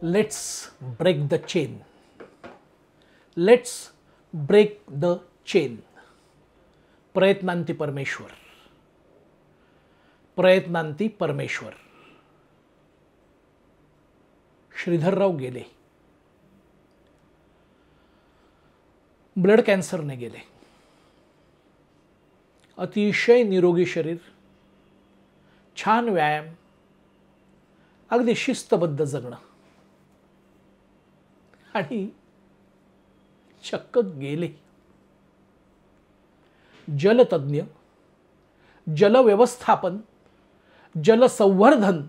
Let's break the chain. Let's break the chain. प्रयत्नांती परमेश्वर. प्रयत्नांती परमेश्वर. श्रीधरराव गेले. ब्लड कॅन्सरने गेले. अतिशय निरोगी शरीर, छान व्यायाम, अगदी शिस्तबद्ध जगणं, आणि चक्क गेले. जलतज्ञ, जलव्यवस्थापन, जलसंवर्धन,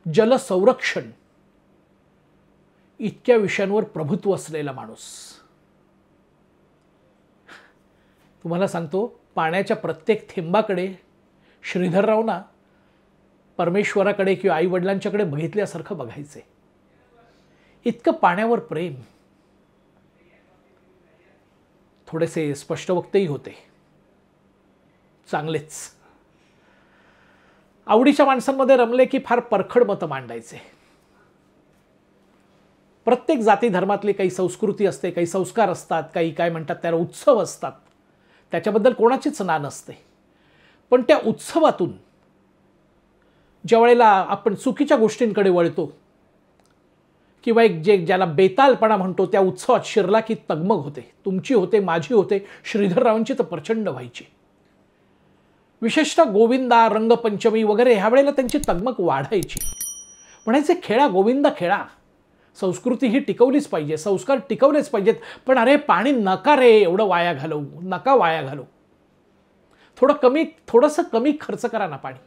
जलसंरक्षण इतक्या विषयांवर प्रभुत्व असलेला माणूस. तुम्हाला सांगतो, पाण्याच्या प्रत्येक थेंबाकडे श्रीधररावना परमेश्वराकडे किंवा आई वडिलांच्याकडे बघितल्यासारखं बघायचे. इतकं पाण्यावर प्रेम. थोडेसे स्पष्टवक्तेही होते, चांगलेच. आवडीच्या माणसांमध्ये रमले की फार परखड मतं मांडायचे. प्रत्येक जाती धर्मातली काही संस्कृती असते, काही संस्कार असतात, काही काय म्हणतात त्याला उत्सव असतात. त्याच्याबद्दल कोणाचीच ना नसते. पण त्या उत्सवातून ज्या वेळेला आपण चुकीच्या गोष्टींकडे वळतो किंवा एक ज्याला बेतालपणा म्हणतो, त्या उत्सवात शिरला की तगमग होते. तुमची होते, माझी होते, श्रीधररावांची तर प्रचंड व्हायची. विशेषतः गोविंदा, रंगपंचमी वगैरे ह्या वेळेला त्यांची तगमग वाढायची. म्हणायचे, खेळा गोविंदा खेळा. संस्कृती ही टिकवलीच पाहिजे, संस्कार टिकवलेच पाहिजेत. पण अरे पाणी नका रे एवढं वाया घालवू, नका वाया घालू. थोडंसं कमी खर्च करा ना पाणी.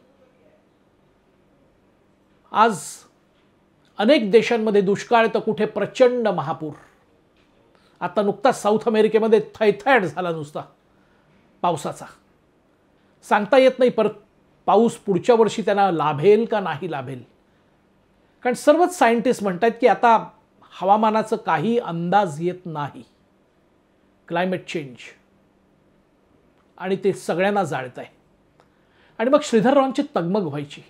आज अनेक देशांमध्ये दुष्काळ तर कुठे प्रचंड महापूर. आता नुकताच साऊथ अमेरिकेमध्ये थैथयाट झाला नुसता पावसाचा. सांगता येत नाही परत पाऊस पुढच्या वर्षी त्यांना लाभेल का नाही लाभेल. कारण सर्वच सायंटिस्ट म्हणतात की आता हवामानाचं काही अंदाज येत नाही. क्लायमेट चेंज, आणि ते सगळ्यांना जाळत आहे. आणि मग श्रीधररावांची तगमग व्हायची.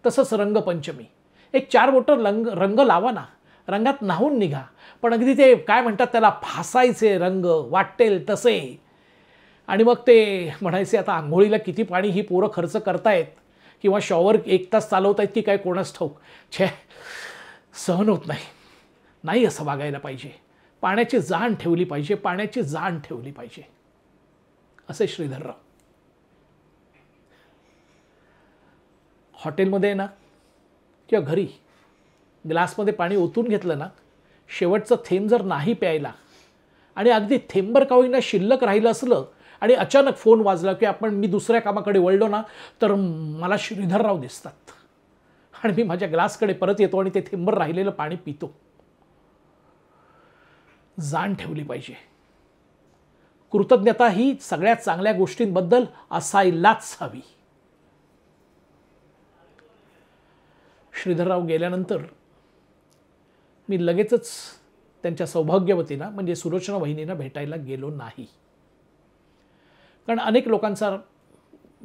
तसंच रंगपंचमी, एक 4 बोटं रंग लावा ना, रंगात न्हावून निघा. पण अगदी ते काय म्हणतात त्याला, फासायचे रंग वाटेल तसे. आणि मग ते म्हणायचे, आता आंघोळीला किती पाणी ही पोरं खर्च करतायत, किंवा शॉवर 1 तास चालवतायत की काय कोणास ठाऊक. छे, सहन होत नाही. नाही असं वागायला पाहिजे. पाण्याची जाण ठेवली पाहिजे, पाण्याची जाण ठेवली पाहिजे, असे श्रीधरराव. हॉटेलमध्ये ना किंवा घरी ग्लासमध्ये पाणी ओतून घेतलं ना, शेवटचं थेंब जर नाही प्यायला आणि अगदी थेंबर का होईना शिल्लक राहिलं असलं आणि अचानक फोन वाजला की मी दुसऱ्या कामाकडे वळलो ना, तर मला श्रीधरराव दिसतात आणि मी माझ्या ग्लासकडे परत येतो आणि ते थेंबर राहिलेलं पाणी पितो. जाण ठेवली पाहिजे. कृतज्ञता ही सगळ्यात चांगल्या गोष्टींबद्दल असायलाच हवी. श्रीधरराव गेल्यानंतर मी लगेचच त्यांच्या सौभाग्यवतींना म्हणजे सुलोचना वहिनींना भेटायला गेलो नाही. कारण अनेक लोकांचा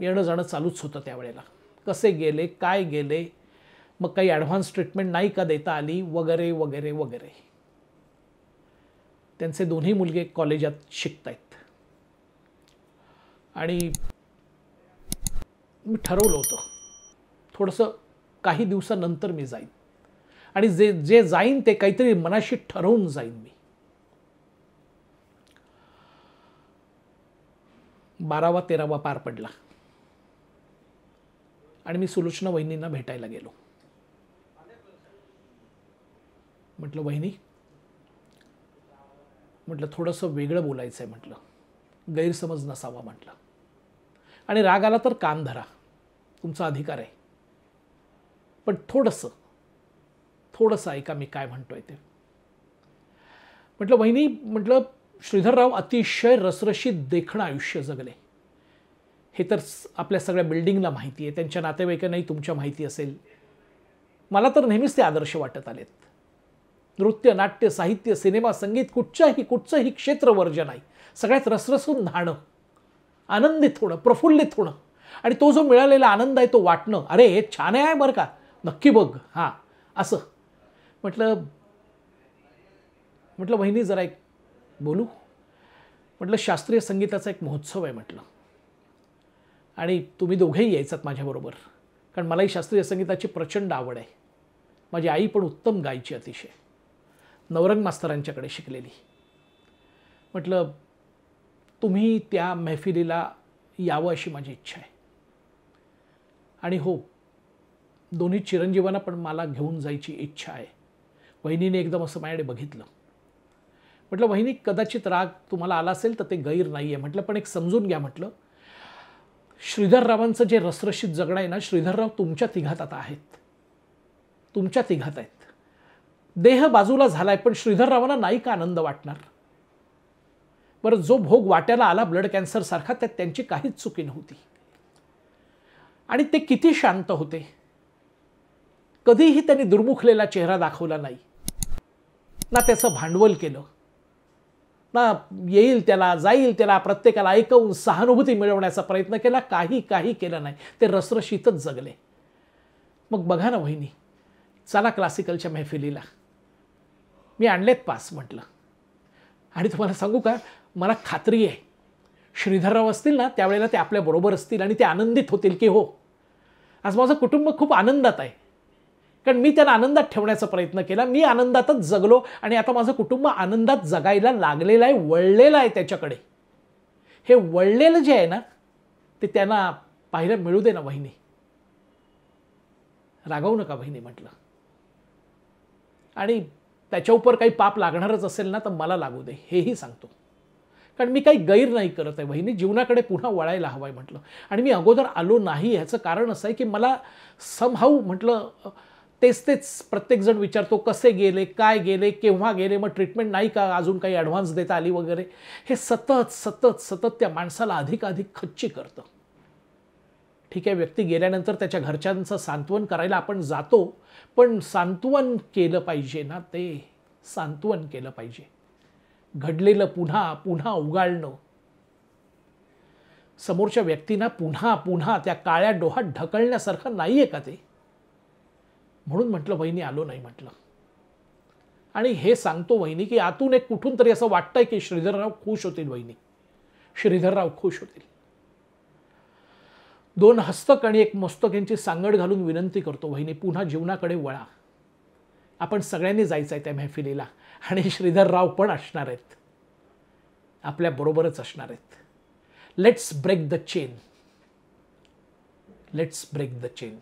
येणं जाणं चालूच होतं त्यावेळेला. कसे गेले, काय गेले, मग काही ॲडव्हान्स ट्रीटमेंट नाही का देता आली, वगैरे वगैरे वगैरे. त्यांचे दोन्ही मुलगे कॉलेजात शिकतायत आणि मी ठरवलं होतं थोडंसं काही दिवसानंतर मी जाईन आणि जे जाईन ते काहीतरी मनाशी ठरवून जाईन मी. 12वा 13वा पार पडला आणि मी सुलोचना वहिनींना भेटायला गेलो. म्हटलं, वहिनी, म्हटलं थोडंसं वेगळं बोलायचं आहे, म्हटलं गैरसमज नसावा म्हटलं, आणि राग आला तर कान धरा, तुमचा अधिकार आहे, पण थोडंसं ऐका मी काय म्हणतोय ते. म्हटलं, वहिनी, म्हटलं श्रीधरराव अतिशय रसरशीत देखणं आयुष्य जगले. हे तर आपल्या सगळ्या बिल्डिंगला माहिती आहे, त्यांच्या नातेवाईकांनाही तुमच्या माहिती असेल. मला तर नेहमीच ते आदर्श वाटत आलेत. नृत्य, नाट्य, साहित्य, सिनेमा, संगीत कुठचंही क्षेत्र वर्ज्य नाही. सगळ्यात रसरसून न्हाणं, आनंदित होणं, प्रफुल्लित होणं, आणि तो जो मिळालेला आनंद आहे तो वाटणं, अरे हे छान आहे बरं का, नक्की बघ, हां असं. म्हटलं वहिनी जरा एक बोलू. म्हटलं शास्त्रीय संगीताचा एक महोत्सव आहे म्हटलं, आणि तुम्ही दोघेही यायचात माझ्याबरोबर, कारण मलाही शास्त्रीय संगीताची प्रचंड आवड आहे. माझी आई पण उत्तम गायची अतिशय, नवरंग मास्तरांच्याकडे शिकलेली. म्हटलं तुम्ही त्या मैफिलीला यावं अशी माझी इच्छा आहे. आणि हो, दोन्ही चिरंजीवांना पण मला घेऊन जायची इच्छा आहे. वहिनीने एकदम असं माझ्याकडे बघितलं. म्हटलं वहिनी कदाचित राग तुम्हाला आला असेल तर ते गैर नाही आहे. म्हटलं पण एक समजून घ्या, म्हटलं श्रीधररावांचं जे रसरशीत जगणं आहे ना, श्रीधरराव तुमच्या तिघात आता आहेत, तुमच्या तिघात आहेत. देह बाजूला झालाय, पण श्रीधररावांना नाही का आनंद वाटणार? बरं, जो भोग वाट्याला आला ब्लड कॅन्सर सारखा, त्यात त्यांची काहीच चुकी नव्हती. आणि ते किती शांत होते, कधीही त्यांनी दुर्मुखलेला चेहरा दाखवला नाही ना, त्याचं भांडवल केलं ना, येईल त्याला जाईल त्याला प्रत्येकाला ऐकवून सहानुभूती मिळवण्याचा प्रयत्न केला, काही केलं नाही. ते रसरशीतच जगले. मग बघा ना वहिनी, चला क्लासिकलच्या मैफिलीला, मी आणलेत पास म्हटलं. आणि तुम्हाला सांगू का, मला खात्री आहे श्रीधरराव असतील ना त्यावेळेला ते आपल्याबरोबर असतील आणि ते आनंदित होतील की हो आज माझं कुटुंब खूप आनंदात आहे, कारण मी त्यांना आनंदात ठेवण्याचा प्रयत्न केला, मी आनंदातच जगलो आणि आता माझं कुटुंब आनंदात जगायला लागलेलं आहे, वळलेलं आहे त्याच्याकडे. हे वळलेलं जे आहे ना ते त्यांना पाहायला मिळू दे ना वहिनी, रागावू नका वहिनी म्हटलं. आणि त्याच्या उपर काही पाप लागणारच असेल ना तर मला लागू दे, हेही सांगतो, कारण मी काही गैर नाही करत आहे वहिनी, जीवनाकडे पुन्हा वळायला हवं आहे म्हटलं. आणि मी अगोदर आलो नाही ह्याचं कारण असं आहे की मला समहाऊ म्हटलं तेच प्रत्येकजण विचारतो कसे गेले, काय गेले, केव्हा गेले, मग ट्रीटमेंट नाही का अजून काही ॲडव्हान्स देता आली वगैरे, हे सतत त्या माणसाला अधिक खच्ची करतं. ठीक आहे, व्यक्ती गेल्यानंतर त्याच्या घरच्यांचं सांत्वन करायला आपण जातो, पण सांत्वन केलं पाहिजे ना, ते सांत्वन केलं पाहिजे. घडलेलं पुन्हा उगाळणं, समोरच्या व्यक्तींना पुन्हा त्या काळ्या डोहात ढकलण्यासारखं नाही आहे का ते? म्हणून म्हटलं वहिनी आलो नाही म्हटलं. आणि हे सांगतो वहिनी की आतून एक कुठून तरी असं वाटतंय की श्रीधरराव खुश होतील वहिनी, श्रीधरराव खुश होतील. 2 हस्तक आणि 1 मस्तक यांची सांगड घालून विनंती करतो वहिनी, पुन्हा जीवनाकडे वळा. आपण सगळ्यांनी जायचं आहे त्या मैफिलीला आणि श्रीधरराव पण असणार आहेत, आपल्याबरोबरच असणार आहेत. Let's break the chain, let's break the chain.